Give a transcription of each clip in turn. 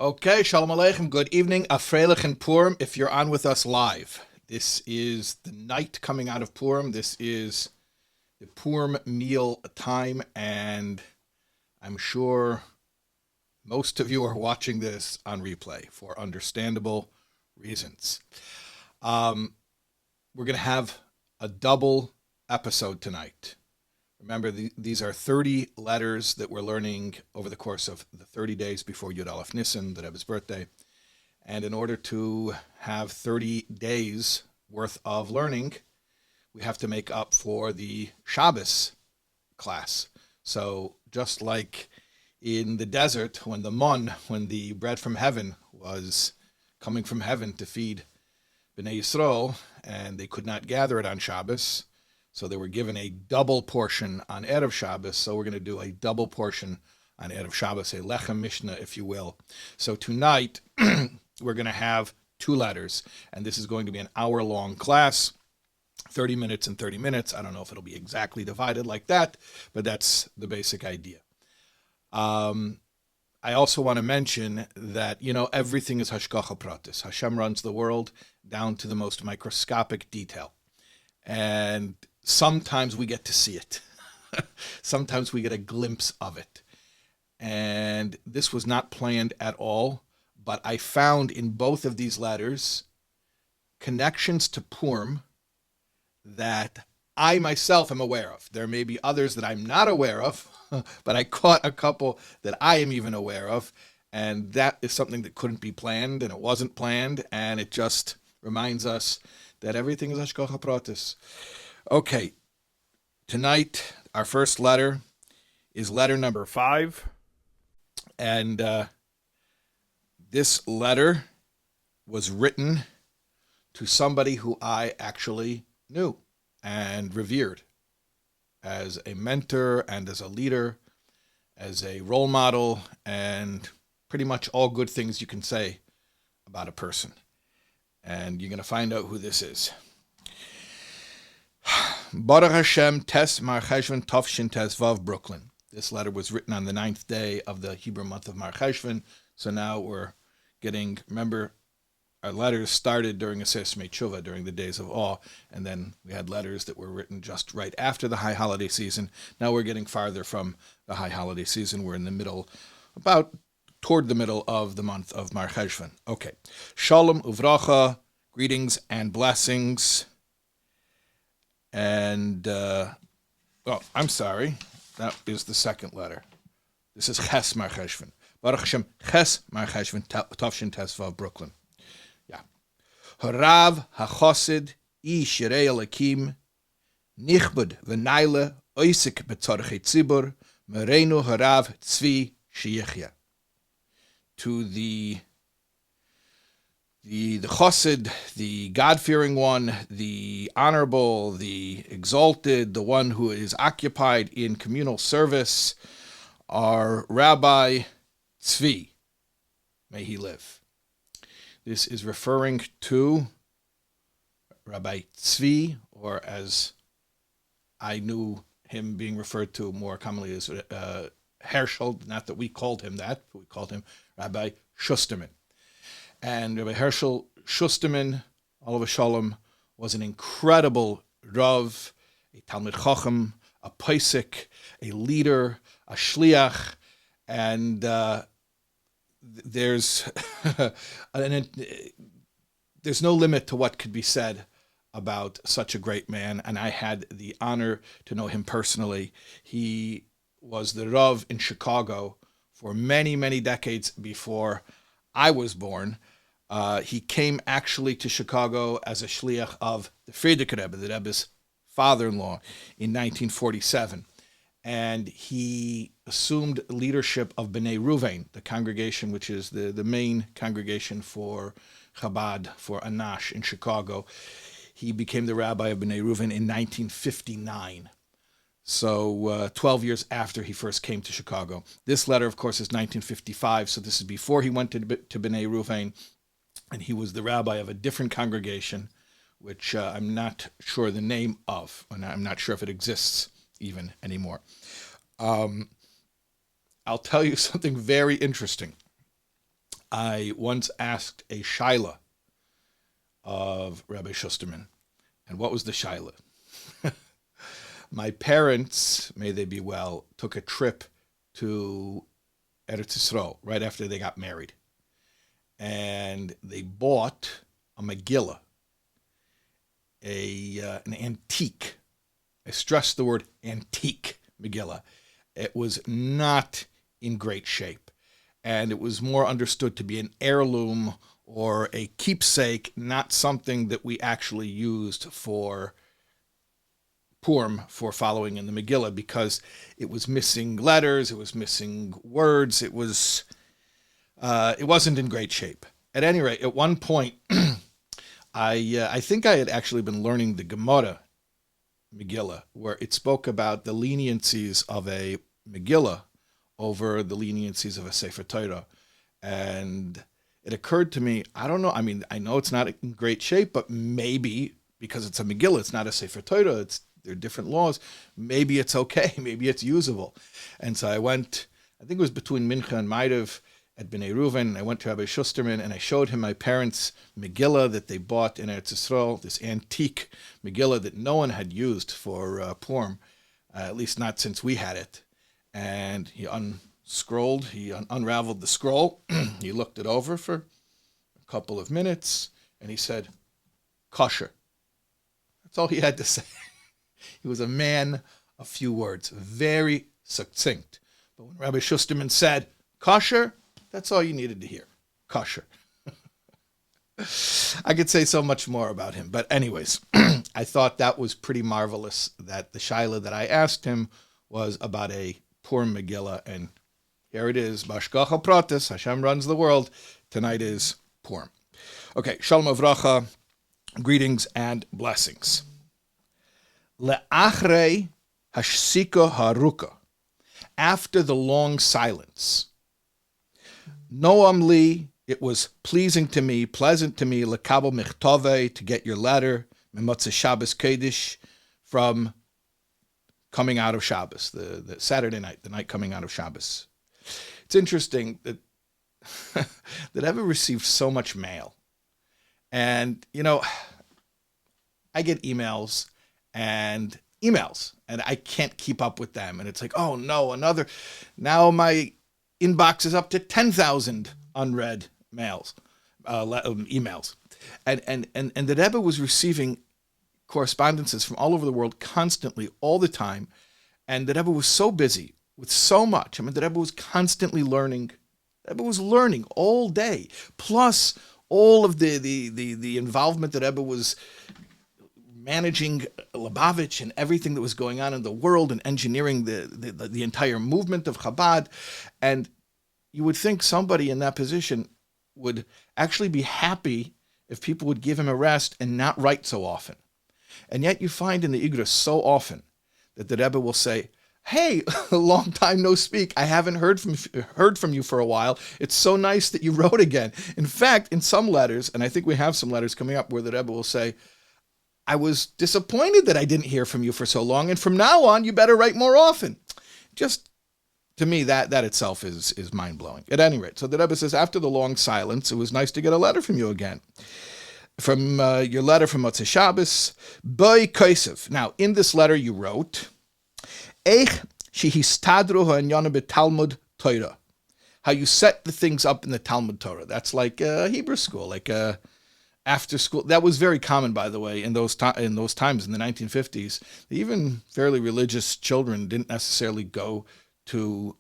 Okay, Shalom Aleichem. Good evening. Afreilich and Purim, if you're on with us live. This is the night coming out of Purim. This is the Purim meal time, and I'm sure most of you are watching this on replay for understandable reasons. We're going to have a double episode tonight. Remember, these are 30 letters that we're learning over the course of the 30 days before Yud Aleph Nisan, the Rebbe's birthday. And in order to have 30 days worth of learning, we have to make up for the Shabbos class. So just like in the desert, when the bread from heaven was coming from heaven to feed Bnei Yisrael, and they could not gather it on Shabbos, so they were given a double portion on Erev Shabbos, so we're going to do a double portion on Erev Shabbos, a Lechem Mishnah, if you will. So tonight, we're going to have 2 letters, and this is going to be an hour-long class, 30 minutes and 30 minutes. I don't know if it'll be exactly divided like that, but that's the basic idea. I also want to mention that, everything is Hashgacha Pratis. Hashem runs the world down to the most microscopic detail. And sometimes we get to see it. Sometimes we get a glimpse of it. And this was not planned at all, but I found in both of these letters connections to Purim that I myself am aware of. There may be others that I'm not aware of, but I caught a couple that I am even aware of, and that is something that couldn't be planned, and it wasn't planned, and it just reminds us that everything is Hashgacha Pratis. Okay, tonight our first letter is letter number 5, and this letter was written to somebody who I actually knew and revered as a mentor and as a leader, as a role model, and pretty much all good things you can say about a person. And you're going to find out who this is. Baruch Hashem, Tes Mar Cheshvan Tovshin Tes Vav, Brooklyn. This letter was written on the 9th day of the Hebrew month of Mar Cheshvan. So now we're getting, remember, our letters started during Aseret Tshuva, during the days of awe, and then we had letters that were written just right after the high holiday season. Now we're getting farther from the high holiday season. We're in the middle, about toward the middle of the month of Mar Cheshvan. Okay. Shalom uvracha, greetings and blessings. And, I'm sorry. That is the second letter. This is Ches Mar Cheshvan. Baruch Hashem, Ches Mar Cheshvan, Tovshin Tesvav, Brooklyn. Yeah. Harav HaChosid, Shirei Elakim, Nichbud V'nayle, Oisik B'tzorchei Tzibur, Merenu Harav Tzvi Sheyichya. To the Chosid, the God-fearing one, the honorable, the exalted, the one who is occupied in communal service, our Rabbi Tzvi, may he live. This is referring to Rabbi Tzvi, or as I knew him being referred to more commonly as Herschel, not that we called him that, but we called him Rabbi Shusterman. And Rabbi Herschel Shusterman, Olav Shalom, was an incredible Rav, a Talmid Chacham, a Paisik, a leader, a Shliach, and there's no limit to what could be said about such a great man, and I had the honor to know him personally. He was the Rav in Chicago for many, many decades before I was born. He came actually to Chicago as a shliach of the Frierdiker Rebbe, the Rebbe's father-in-law, in 1947. And he assumed leadership of Bnei Ruvain, the congregation which is the main congregation for Chabad, for Anash in Chicago. He became the rabbi of Bnei Ruvain in 1959. So 12 years after he first came to Chicago. This letter, of course, is 1955, so this is before he went to Bnei Ruvain, and he was the rabbi of a different congregation, which I'm not sure the name of, and I'm not sure if it exists even anymore. I'll tell you something very interesting. I once asked a shaila of Rabbi Shusterman. And what was the shaila? My parents, may they be well, took a trip to Eretz Yisrael right after they got married. And they bought a Megillah, an antique. I stress the word antique Megillah. It was not in great shape. And it was more understood to be an heirloom or a keepsake, not something that we actually used for Purim, for following in the Megillah, because it was missing letters, it was missing words, it wasn't in great shape. At any rate, at one point, I think I had actually been learning the Gemara Megillah, where it spoke about the leniencies of a Megillah over the leniencies of a Sefer Torah. And it occurred to me, I don't know, I mean, I know it's not in great shape, but maybe because it's a Megillah, it's not a Sefer Torah, there are different laws, maybe it's okay, maybe it's usable. And so I went, I think it was between Mincha and Ma'ariv at Bnei Reuven, and I went to Rabbi Shusterman, and I showed him my parents' Megillah that they bought in Eretz Yisrael, this antique Megillah that no one had used for Purim, at least not since we had it. And he unraveled the scroll, he looked it over for a couple of minutes, and he said, kosher. That's all he had to say. He was a man of few words, very succinct. But when Rabbi Shusterman said, kosher, that's all you needed to hear. Kosher. I could say so much more about him. But anyways, I thought that was pretty marvelous that the shaila that I asked him was about a Purim Megillah. And here it is. Bashgacha Pratis, Hashem runs the world. Tonight is Purim. Okay, Shalom Avracha, greetings and blessings. Le'achrei hashsika haruka, after the long silence. Noam li, it was pleasing to me, pleasant to me, lekabel michtove, to get your letter, memotze Shabbos Kodesh, from coming out of Shabbos, the Saturday night, the night coming out of Shabbos. It's interesting that that Rebbe received so much mail. And, you know, I get emails, and I can't keep up with them. And it's like, oh no, now my inbox is up to 10,000 unread emails. And the Rebbe was receiving correspondences from all over the world constantly, all the time. And the Rebbe was so busy with so much. I mean, the Rebbe was constantly learning. The Rebbe was learning all day, plus all of the involvement that Rebbe was managing Lubavitch and everything that was going on in the world and engineering the entire movement of Chabad. And you would think somebody in that position would actually be happy if people would give him a rest and not write so often. And yet you find in the Igros so often that the Rebbe will say, hey, a long time no speak. I haven't heard from you for a while. It's so nice that you wrote again. In fact, in some letters, and I think we have some letters coming up where the Rebbe will say, I was disappointed that I didn't hear from you for so long, and from now on, you better write more often. Just, to me, that itself is mind-blowing. At any rate, so the Rebbe says, after the long silence, it was nice to get a letter from you again. From your letter from Motzei Shabbos, Boi Kosev. Now, in this letter you wrote, Eich shehistadru ha'inyanim b'Talmud Torah. How you set the things up in the Talmud Torah. That's like a Hebrew school, like a after school. That was very common, by the way, in those times, in the 1950s. Even fairly religious children didn't necessarily go to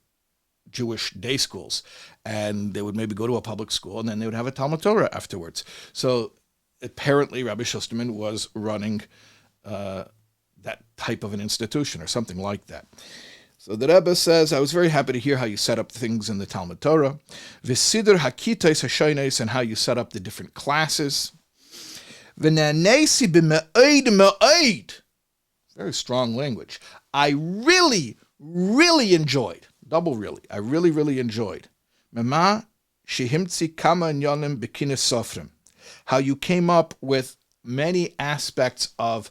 Jewish day schools, and they would maybe go to a public school, and then they would have a Talmud Torah afterwards. So apparently, Rabbi Shusterman was running that type of an institution or something like that. So the Rebbe says, I was very happy to hear how you set up things in the Talmud Torah. V'sidr hakitais hashonos, and how you set up the different classes. V'nanesi b'me'oid me'oid. Very strong language. I really, really enjoyed. Double really. I really, really enjoyed. Mema shehimtzi kama inyanim b'kines sofrim. How you came up with many aspects of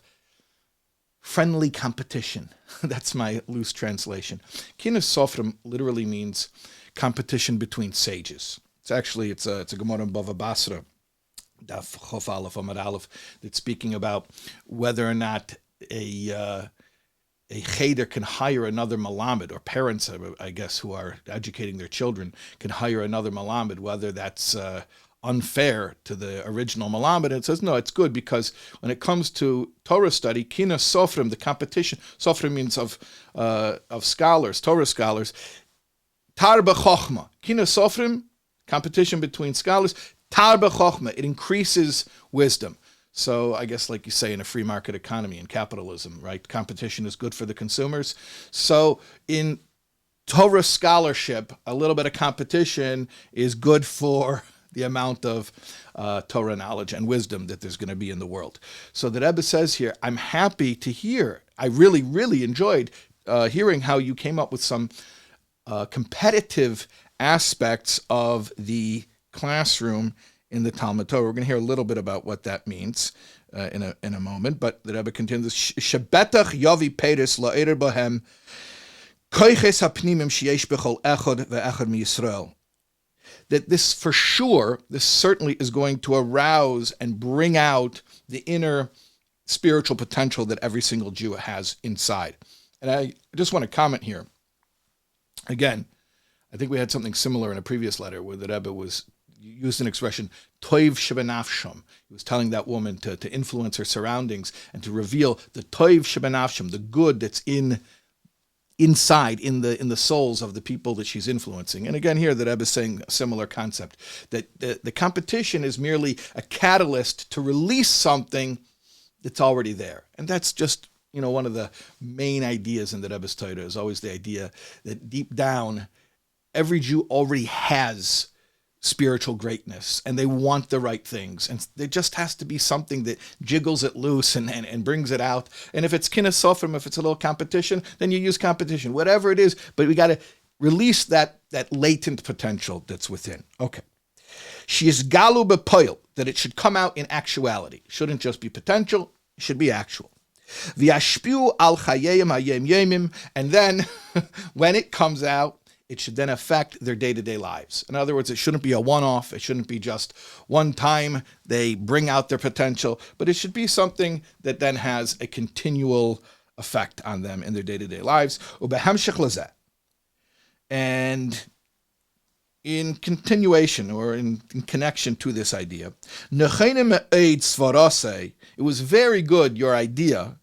friendly competition. That's my loose translation. Kines Sofrim literally means competition between sages. It's a Gemara in Bava Basra, Daf Chof Aleph Amud Aleph, that's speaking about whether or not a cheder can hire another malamed, or parents, I guess, who are educating their children can hire another malamed, whether that's unfair to the original malamed. It says, no, it's good, because when it comes to Torah study, kina sofrim, the competition, sofrim means of scholars, Torah scholars, tar b'chochma, kina sofrim, competition between scholars, tar b'chochma, it increases wisdom. So I guess, like you say, in a free market economy, in capitalism, right, competition is good for the consumers. So in Torah scholarship, a little bit of competition is good for the amount of Torah knowledge and wisdom that there's going to be in the world. So the Rebbe says here, I'm happy to hear, I really, really enjoyed hearing how you came up with some competitive aspects of the classroom in the Talmud Torah. We're going to hear a little bit about what that means in a moment, but the Rebbe continues, Shebetach yavi peris la'eder bohem koiches hapnimim sheyesh bechol echad ve'echad miYisrael. That this, for sure, this certainly is going to arouse and bring out the inner spiritual potential that every single Jew has inside. And I just want to comment here. Again, I think we had something similar in a previous letter where the Rebbe used an expression, toiv shebenafsham. He was telling that woman to influence her surroundings and to reveal the toiv shebenafsham, the good that's inside, in the souls of the people that she's influencing. And again, here the Rebbe is saying a similar concept, that the competition is merely a catalyst to release something that's already there. And that's just, one of the main ideas in the Rebbe's Torah is always the idea that deep down, every Jew already has spiritual greatness, and they want the right things, and there just has to be something that jiggles it loose and brings it out. And if it's kinna sofrim, if it's a little competition, then you use competition, whatever it is, but we got to release that latent potential that's within. Okay. She is galu bepoil, that it should come out in actuality. It shouldn't just be potential, it should be actual. V'yashpiu al chayeyim hayem yemim, and then when it comes out, it should then affect their day-to-day lives. In other words, it shouldn't be a one-off. It shouldn't be just one time they bring out their potential, but it should be something that then has a continual effect on them in their day-to-day lives. And in continuation, or in connection to this idea, it was very good, your idea,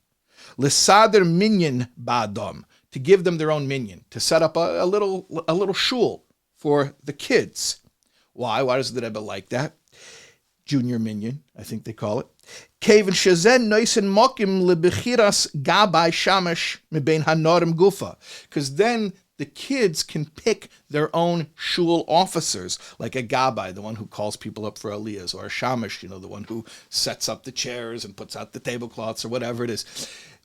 l'sader minyan ba'adam, to give them their own minyan, to set up a little shul for the kids. Why? Why does the Rebbe like that? Junior minyan, I think they call it. Because then the kids can pick their own shul officers, like a Gabbai, the one who calls people up for aliyahs, or a shamash, the one who sets up the chairs and puts out the tablecloths, or whatever it is.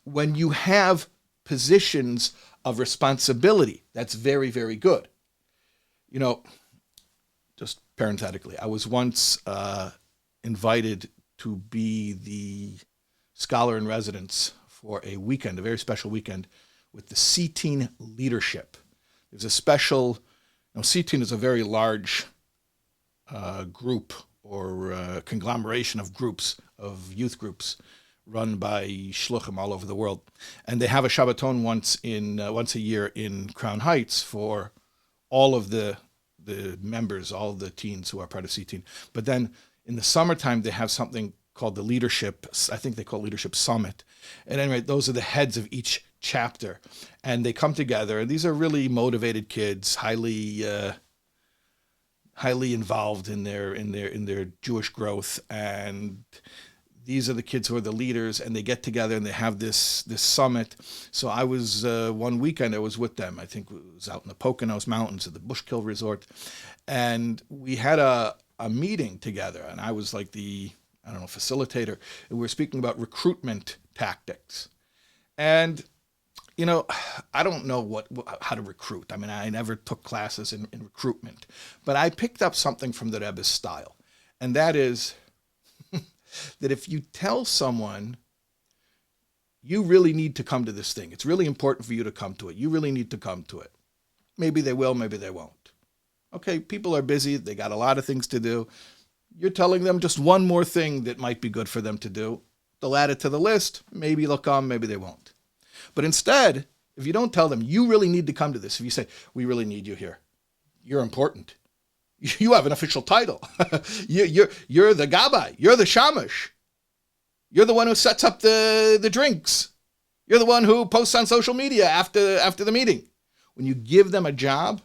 When you have positions of responsibility, that's very, very good. Just parenthetically, I was once invited to be the scholar in residence for a weekend, a very special weekend, with the Seateen leadership. There's a special, Seateen is a very large group, or conglomeration of groups, of youth groups, run by shluchim all over the world, and they have a Shabbaton once a year in Crown Heights for all of the members, all the teens who are part of Seateen. But then in the summertime, they have something called the Leadership, I think they call it Leadership Summit. And anyway, those are the heads of each chapter, and they come together, and these are really motivated kids, highly involved in their Jewish growth, and these are the kids who are the leaders, and they get together and they have this summit. So I was, one weekend I was with them. I think it was out in the Poconos Mountains at the Bushkill Resort. And we had a meeting together, and I was like the, facilitator. And we were speaking about recruitment tactics. And, I don't know how to recruit. I never took classes in recruitment. But I picked up something from the Rebbe's style. And that is that if you tell someone, you really need to come to this thing, it's really important for you to come to it, you really need to come to it, maybe they will, maybe they won't. Okay, people are busy. They got a lot of things to do. You're telling them just one more thing that might be good for them to do. They'll add it to the list. Maybe they'll come, maybe they won't. But instead, if you don't tell them, you really need to come to this. If you say, we really need you here. You're important. You have an official title. You're the Gabbai. You're the Shamash. You're the one who sets up the drinks. You're the one who posts on social media after the meeting. When you give them a job,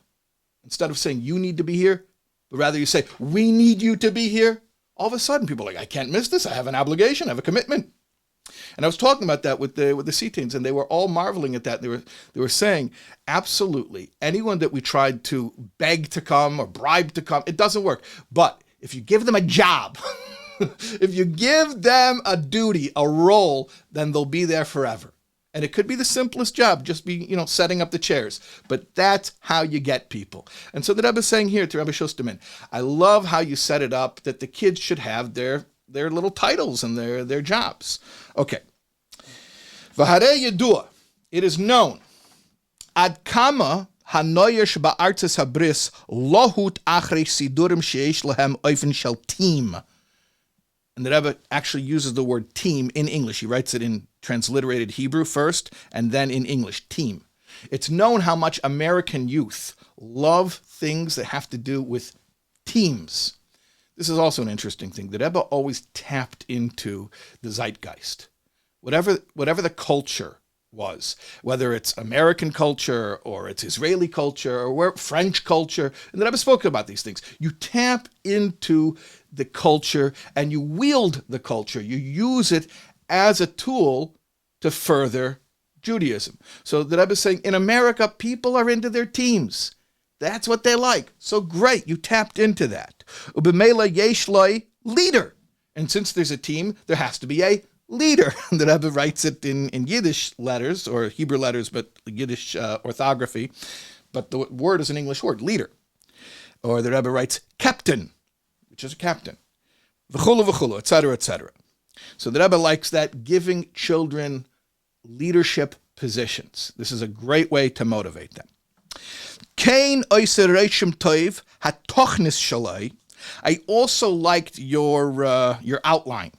instead of saying you need to be here, but rather you say, we need you to be here, all of a sudden people are like, I can't miss this. I have an obligation. I have a commitment. And I was talking about that with the C-teens, and they were all marveling at that. They were saying, absolutely, anyone that we tried to beg to come or bribe to come, it doesn't work. But if you give them a job, if you give them a duty, a role, then they'll be there forever. And it could be the simplest job, just be, setting up the chairs. But that's how you get people. And so the Rebbe is saying here to Rabbi Shusterman, I love how you set it up that the kids should have their little titles and their jobs. Okay. V'harei yedua, it is known, ad kama hanoyesh ba'artzes habris lohut achrei sidurim sheish lehem oifen shel team. And the Rebbe actually uses the word team in English. He writes it in transliterated Hebrew first, and then in English, team. It's known how much American youth love things that have to do with teams. This is also an interesting thing. The Rebbe always tapped into the zeitgeist. Whatever the culture was, whether it's American culture or it's Israeli culture or French culture, and the Rebbe spoke about these things. You tap into the culture and you wield the culture. You use it as a tool to further Judaism. So the Rebbe is saying, in America, people are into their teams. That's what they like. So great, you tapped into that. Ubemela yesh loi, leader. And since there's a team, there has to be a leader. The Rebbe writes it in Yiddish letters, or Hebrew letters, but Yiddish orthography. But the word is an English word, leader. Or the Rebbe writes captain, which is a captain. V'chulu v'chulu, etc., etc. So the Rebbe likes that, giving children leadership positions. This is a great way to motivate them. Kain oiser reishim toiv hatochnis shalai. I also liked your outline.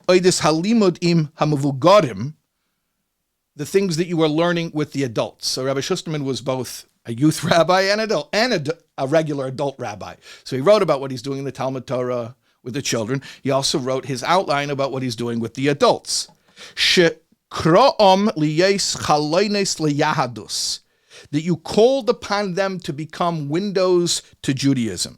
Oidis halimud im hamavugarim, the things that you were learning with the adults. So Rabbi Shusterman was both a youth rabbi and a regular adult rabbi. So he wrote about what he's doing in the Talmud Torah with the children. He also wrote his outline about what he's doing with the adults. She'kro'om liyes chaloines liyahadus, that you called upon them to become windows to Judaism.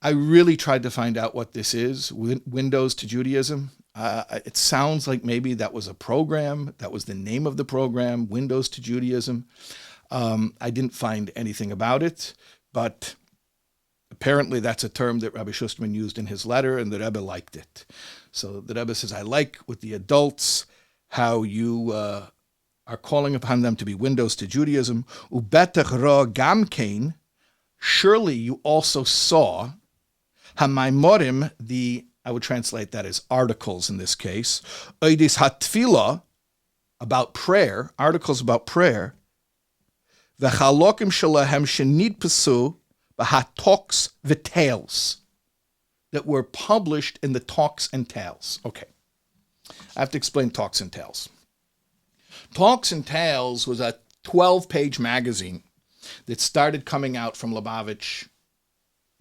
I really tried to find out what this is, windows to Judaism. It sounds like maybe that was a program. That was the name of the program, Windows to Judaism. I didn't find anything about it, but apparently that's a term that Rabbi Shusterman used in his letter, and the Rebbe liked it. So the Rebbe says, I like with the adults how you are calling upon them to be windows to Judaism. Ubetach ra gamkein, surely you also saw hamaimorim, I would translate that as articles in this case, oidis hatfila, about prayer, articles about prayer, v'chalokim shalahem shenidpasu b'hatalks v'tales, that were published in the Talks and Tales. Okay, I have to explain Talks and Tales. Talks and Tales was a 12-page magazine that started coming out from Lubavitch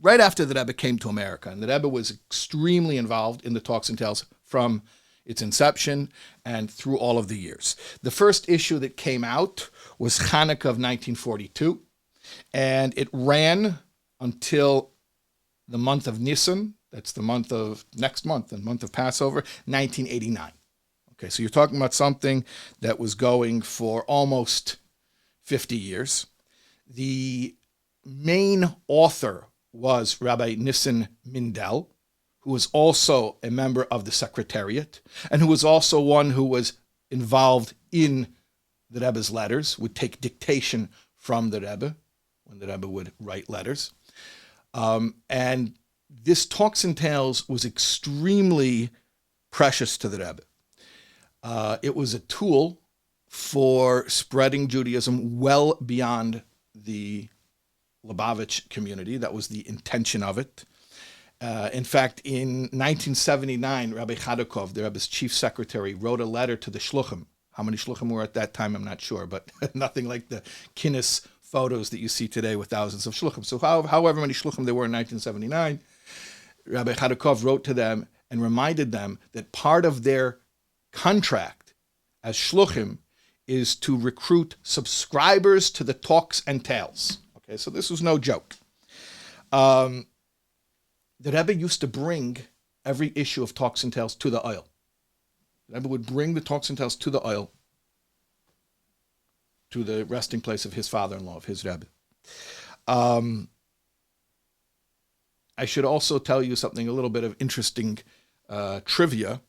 right after the Rebbe came to America. And the Rebbe was extremely involved in the Talks and Tales from its inception and through all of the years. The first issue that came out was Hanukkah of 1942, and it ran until the month of Nisan. That's the next month, the month of Passover, 1989. Okay, so you're talking about something that was going for almost 50 years. The main author was Rabbi Nissen Mindel, who was also a member of the Secretariat, and who was also one who was involved in the Rebbe's letters, would take dictation from the Rebbe when the Rebbe would write letters. And this Talks and Tales was extremely precious to the Rebbe. It was a tool for spreading Judaism well beyond the Lubavitch community. That was the intention of it. In fact, in 1979, Rabbi Chadukov, the Rebbe's chief secretary, wrote a letter to the shluchim. How many shluchim were at that time, I'm not sure, but nothing like the kinnis photos that you see today with thousands of shluchim. So however many shluchim there were in 1979, Rabbi Chadukov wrote to them and reminded them that part of their contract as shluchim is to recruit subscribers to the Talks and Tales. Okay, so this was no joke. The Rebbe used to bring every issue of Talks and Tales to the oil. The Rebbe would bring the Talks and Tales to the oil, to the resting place of his father-in-law, of his Rebbe. I should also tell you something, a little bit of interesting trivia,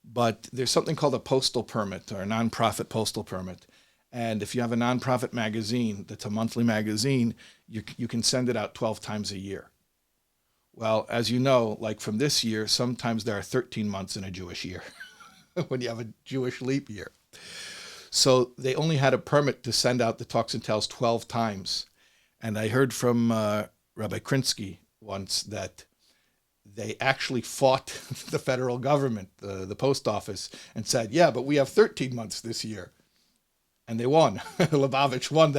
but there's something called a postal permit, or a nonprofit postal permit. And if you have a nonprofit magazine that's a monthly magazine, you can send it out 12 times a year. Well, as you know, like from this year, sometimes there are 13 months in a Jewish year when you have a Jewish leap year. So they only had a permit to send out the Talks and Tales 12 times. And I heard from Rabbi Krinsky once that they actually fought the federal government, the post office, and said, yeah, but we have 13 months this year. And they won. Lubavitch won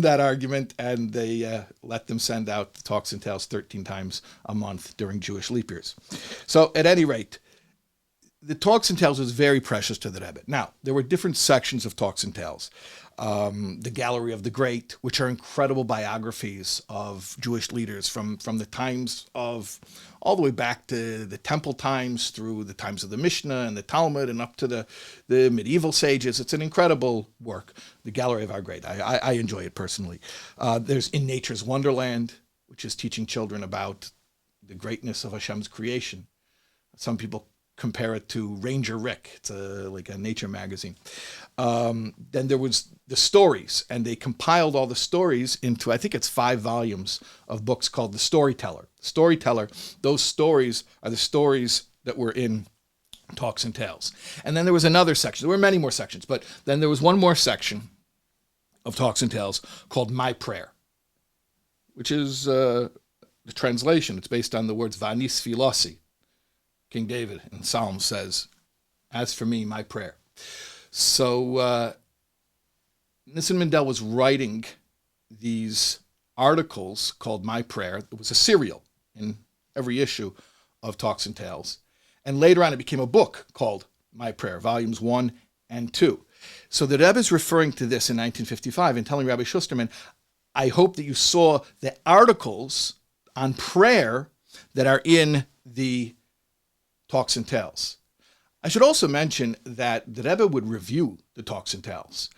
that argument, and they let them send out the Talks and Tales 13 times a month during Jewish leap years. So at any rate, the Talks and Tales was very precious to the Rebbe. Now, there were different sections of Talks and Tales. The Gallery of the Great, which are incredible biographies of Jewish leaders from the times of, all the way back to the Temple times, through the times of the Mishnah and the Talmud, and up to the medieval sages. It's an incredible work, the Gallery of Our Great. I enjoy it personally. There's In Nature's Wonderland, which is teaching children about the greatness of Hashem's creation. Some people compare it to Ranger Rick. It's like a nature magazine. Then there was the stories, and they compiled all the stories into, I think it's 5 volumes of books called The Storyteller. Storyteller, those stories are the stories that were in Talks and Tales. And then there was another section. There were many more sections, but then there was one more section of Talks and Tales called My Prayer, which is the translation. It's based on the words Vanis Filosi. King David in Psalms says, as for me, my prayer. So Nissen Mindel was writing these articles called My Prayer. It was a serial in every issue of Talks and Tales. And later on, it became a book called My Prayer, volumes 1 and 2. So the Rebbe is referring to this in 1955 and telling Rabbi Shusterman, I hope that you saw the articles on prayer that are in the Talks and Tales. I should also mention that the Rebbe would review the Talks and Tales.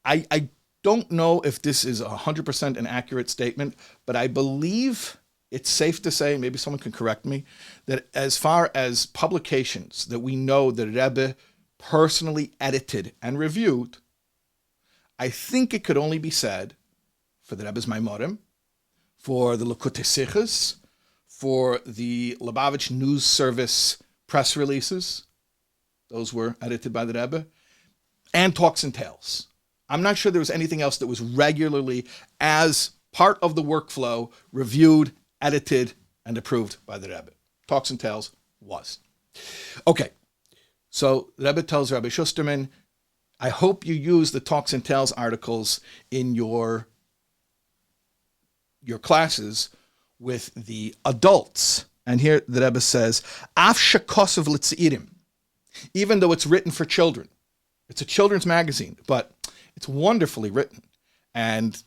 I don't know if this is 100% an accurate statement, but I believe it's safe to say, maybe someone can correct me, that as far as publications that we know that Rebbe personally edited and reviewed, I think it could only be said for the Rebbe's Maimorim, for the Likutei Sichos, for the Lubavitch News Service press releases. Those were edited by the Rebbe. And Talks and Tales. I'm not sure there was anything else that was regularly, as part of the workflow, reviewed, edited, and approved by the Rebbe. Talks and Tales was. Okay, so the Rebbe tells Rabbi Shusterman, I hope you use the Talks and Tales articles in your classes with the adults. And here the Rebbe says, Af shekosov l'tzeirim, even though it's written for children. It's a children's magazine, but it's wonderfully written. And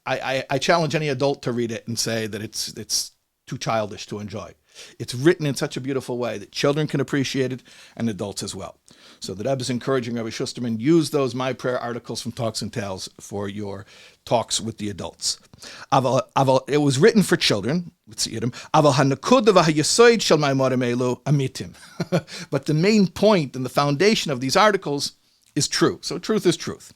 I challenge any adult to read it and say that it's too childish to enjoy. It's written in such a beautiful way that children can appreciate it and adults as well. So the Rebbe is encouraging Rabbi Shusterman, use those My Prayer articles from Talks and Tales for your talks with the adults. It was written for children. But the main point and the foundation of these articles is true. So truth is truth.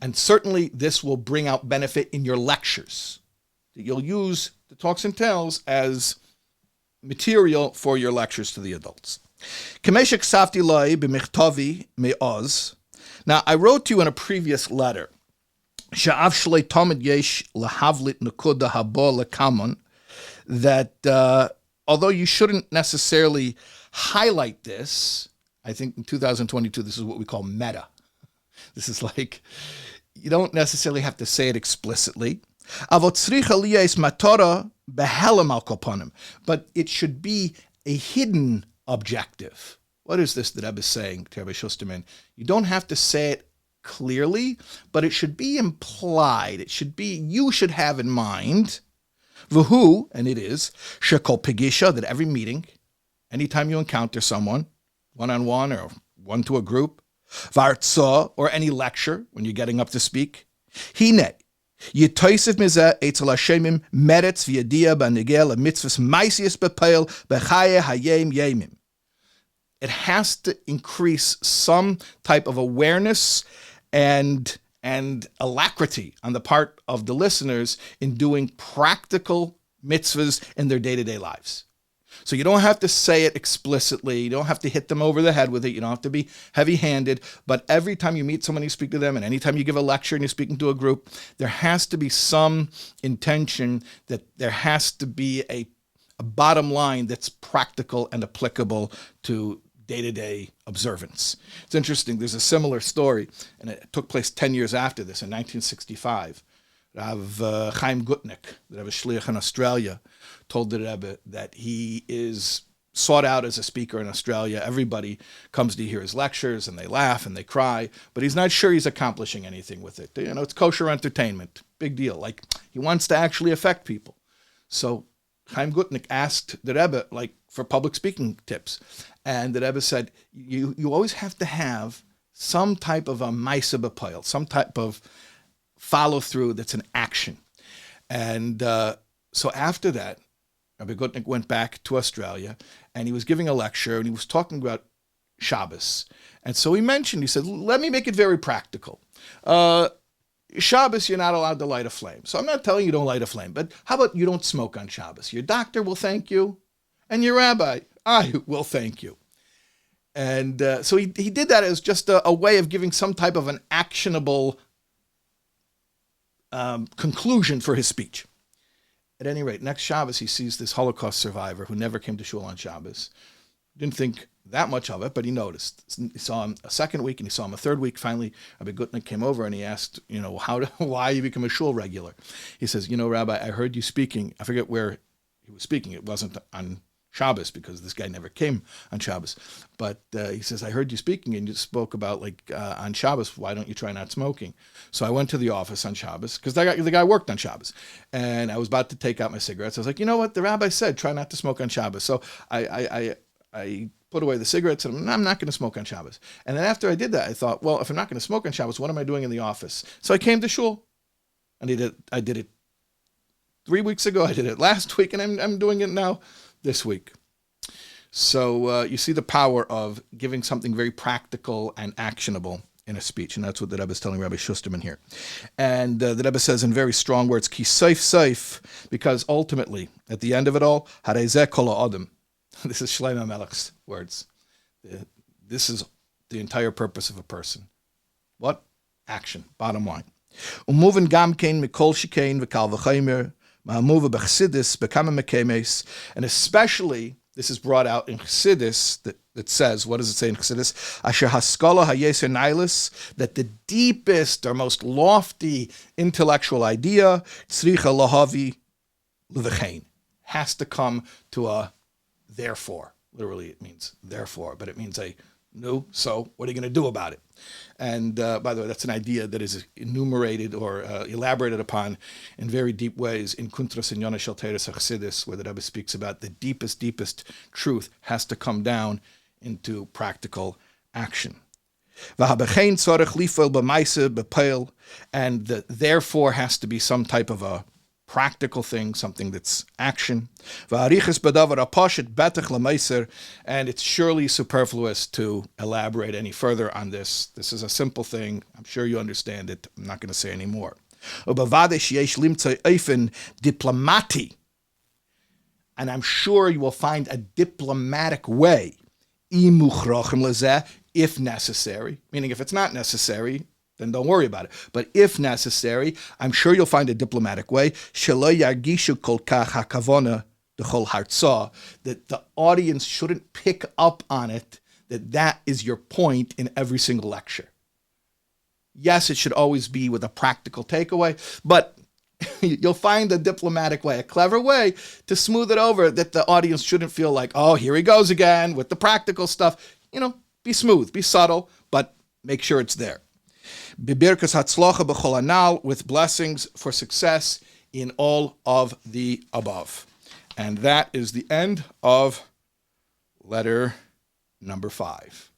And certainly this will bring out benefit in your lectures. You'll use the Talks and Tales as material for your lectures to the adults. Now, I wrote to you in a previous letter, Sha'av shlei tamid yesh lahavlit nekuda habo lekamon, that although you shouldn't necessarily highlight this, I think in 2022, this is what we call meta. This is like, you don't necessarily have to say it explicitly. But it should be a hidden objective. What is this that Rebbe is saying to Rabbi Shusterman? You don't have to say it clearly, but it should be implied. It should be, you should have in mind, v'hu, and it is, shekol pigisha, that every meeting, anytime you encounter someone, one-on-one or one to a group, vartza, or any lecture when you're getting up to speak, hine, yitoisif mizeh etzel hashemim meretz v'yadia b'negel mitzvahs maisius b'peil b'chaye hayem yemim. It has to increase some type of awareness and alacrity on the part of the listeners in doing practical mitzvahs in their day-to-day lives. So you don't have to say it explicitly. You don't have to hit them over the head with it. You don't have to be heavy-handed. But every time you meet someone, you speak to them, and anytime you give a lecture and you're speaking to a group, there has to be some intention that there has to be a bottom line that's practical and applicable to day-to-day observance. It's interesting. There's a similar story, and it took place 10 years after this, in 1965. Rav Chaim Gutnick, the Rebbe Shliach in Australia, told the Rebbe that he is sought out as a speaker in Australia. Everybody comes to hear his lectures, and they laugh and they cry, but he's not sure he's accomplishing anything with it. You know, it's kosher entertainment. Big deal. Like, he wants to actually affect people. So Chaim Gutnick asked the Rebbe, like, for public speaking tips. And the Rebbe said, you always have to have some type of a ma'aseh b'poil, some type of follow through that's an action. And so after that, Rabbi Gutnick went back to Australia, and he was giving a lecture, and he was talking about Shabbos. And so he said, let me make it very practical. Shabbos, you're not allowed to light a flame. So I'm not telling you don't light a flame, but how about you don't smoke on Shabbos? Your doctor will thank you, and your rabbi, I will thank you. And so he did that as just a way of giving some type of an actionable conclusion for his speech. At any rate, next Shabbos, he sees this Holocaust survivor who never came to shul on Shabbos. Didn't think that much of it, but he noticed. He saw him a second week, and he saw him a third week. Finally, Rabbi Gutnick came over, and he asked, why you become a shul regular? He says, Rabbi, I heard you speaking. I forget where he was speaking. It wasn't on Shabbos, because this guy never came on Shabbos. But he says, I heard you speaking, and you spoke about, on Shabbos, why don't you try not smoking? So I went to the office on Shabbos, because the guy worked on Shabbos. And I was about to take out my cigarettes. I was like, you know what? The rabbi said, try not to smoke on Shabbos. So I put away the cigarettes, and I'm not going to smoke on Shabbos. And then after I did that, I thought, well, if I'm not going to smoke on Shabbos, what am I doing in the office? So I came to shul, and I did it 3 weeks ago. I did it last week, and I'm doing it now this week. So you see the power of giving something very practical and actionable in a speech, and that's what the Rebbe is telling Rabbi Shusterman here. And the Rebbe says in very strong words, ki seif, because ultimately, at the end of it all, harei kol ha'adam. This is Shlomo Melech's words. This is the entire purpose of a person. What? Action. Bottom line. Umuven gam kein mikol shikein v'kal v'chaymer. And especially, this is brought out in Chassidus, that says, what does it say in Chassidus? Asher haskala hayeser nailis, that the deepest or most lofty intellectual idea, tzricha lahavi l'v'chein, has to come to a therefore. Literally, it means therefore, but it means no, so what are you going to do about it? And by the way, that's an idea that is enumerated or elaborated upon in very deep ways in Kuntras and Yonah Shel Teres HaChassidus, where the Rebbe speaks about the deepest truth has to come down into practical action. And the therefore has to be some type of a practical thing, something that's action. And it's surely superfluous to elaborate any further on this. This is a simple thing. I'm sure you understand it. I'm not going to say any more. And I'm sure you will find a diplomatic way, if necessary, meaning if it's not necessary, then don't worry about it. But if necessary, I'm sure you'll find a diplomatic way. Shelo yargishu kol kach hakavona d'chol hartzah, that the audience shouldn't pick up on it, that is your point in every single lecture. Yes, it should always be with a practical takeaway, but you'll find a diplomatic way, a clever way to smooth it over, that the audience shouldn't feel like, oh, here he goes again with the practical stuff. Be smooth, be subtle, but make sure it's there. Bibirkas hatzlocha b'chol anal, with blessings for success in all of the above. And that is the end of letter number 5.